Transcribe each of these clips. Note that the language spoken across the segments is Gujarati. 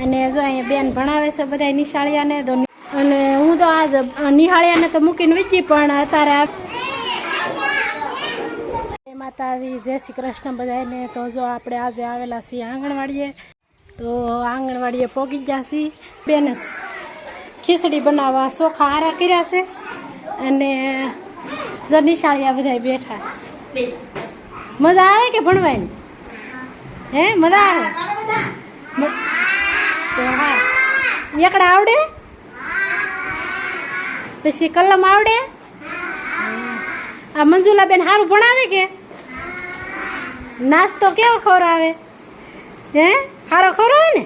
અને જો અહીંયા બેન ભણાવે છે બધા નિશાળિયાને તો અને હું તો આજ નિહાળિયાને તો મૂકીને વીચી પણ અત્યારે માતાજી જય શ્રી કૃષ્ણ બધાને તો જો આપણે આજે આવેલા છીએ આંગણવાડીએ તો આંગણવાડીએ પહોંચી ગયા છીએ બેન ખીચડી બનાવવા ચોખા હારા કર્યા છે અને જો નિશાળિયા બધા બેઠા મજા આવે કે ભણવાની હે મજા આવે તો હા એકડા આવડે પછી કલમ આવડે આ મંજુલા બેન સારું ભણાવે કે નાસ્તો કેવો ખવડાવે હે સારો ખવડાવે ને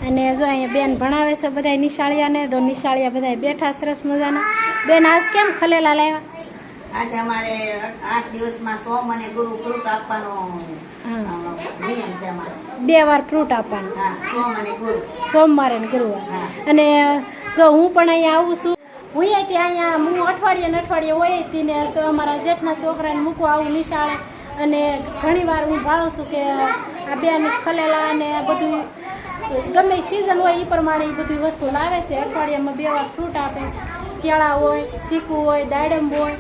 અને જો અહીંયા બેન ભણાવે છે બધા નિશાળિયાને તો નિશાળિયા બધા બેઠા સરસ મજાના બેન આજ કેમ ખલેલા લાવ્યા આજે અમારે 8 દિવસમાં સોમ અને ગુરુ ફ્રૂટ આપવાનો નિયમ છે અમારે 2 વાર ફ્રૂટ આપવાનું હા સોમ અને ગુરુ સોમવારે ને ગુરુવાર અને જો હું પણ અહીંયા આવું છું હું અહીંયા હું અઠવાડિયે હોય હતી ને અમારા જેઠના છોકરાને મૂકવા આવું નિશાળે અને ઘણી વાર હું ભાળું છું કે આ બેન ખલેલા અને બધું ગમે સિઝન હોય એ પ્રમાણે એ બધી વસ્તુ લાવે છે અઠવાડિયામાં 2 વાર ફ્રૂટ આપે કેળા હોય ચીકુ હોય દાડમ હોય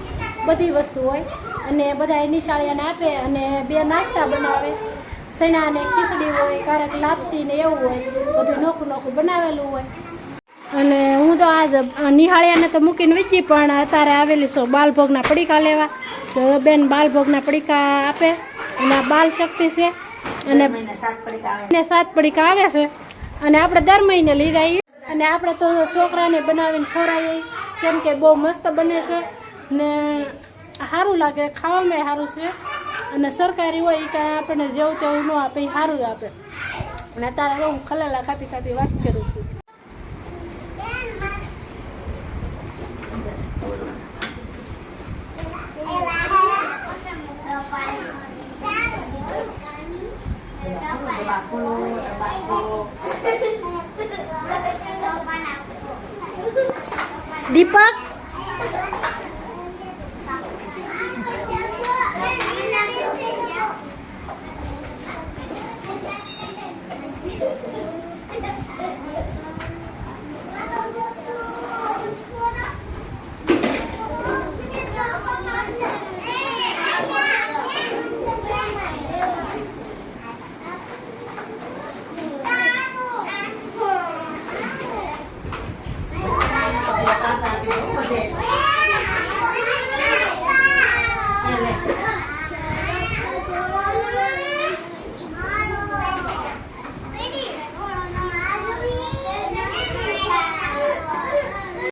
બધી વસ્તુ હોય અને બધા નિશાળિયાને આપે અને 2 નાસ્તા બનાવે સણા ને ખીચડી હોય ક્યારેક લાપસી ને એવું હોય બધું નોખું બનાવેલું હોય અને હું તો આજ નિહાળિયાને તો મૂકીને વીચી પણ અત્યારે આવેલી છું બાલભોગના પડીકા લેવા તો બેન બાલભોગના પડીકા આપે અને બાલ શક્તિ છે અને 7 પડીકા આવે છે અને આપણે દર મહિને લઈ જઈએ અને આપણે તો છોકરાને બનાવીને ખવડાવીએ કેમ કે બહુ મસ્ત બને છે ને સારું લાગે ખાવામાં સારું છે અને સરકારી હોય એ કાંઈ આપણને જેવું તેવું ન આપે એ સારું જ આપે અને અત્યારે હું ખલેલા ખાતી વાત કરું છું દીપક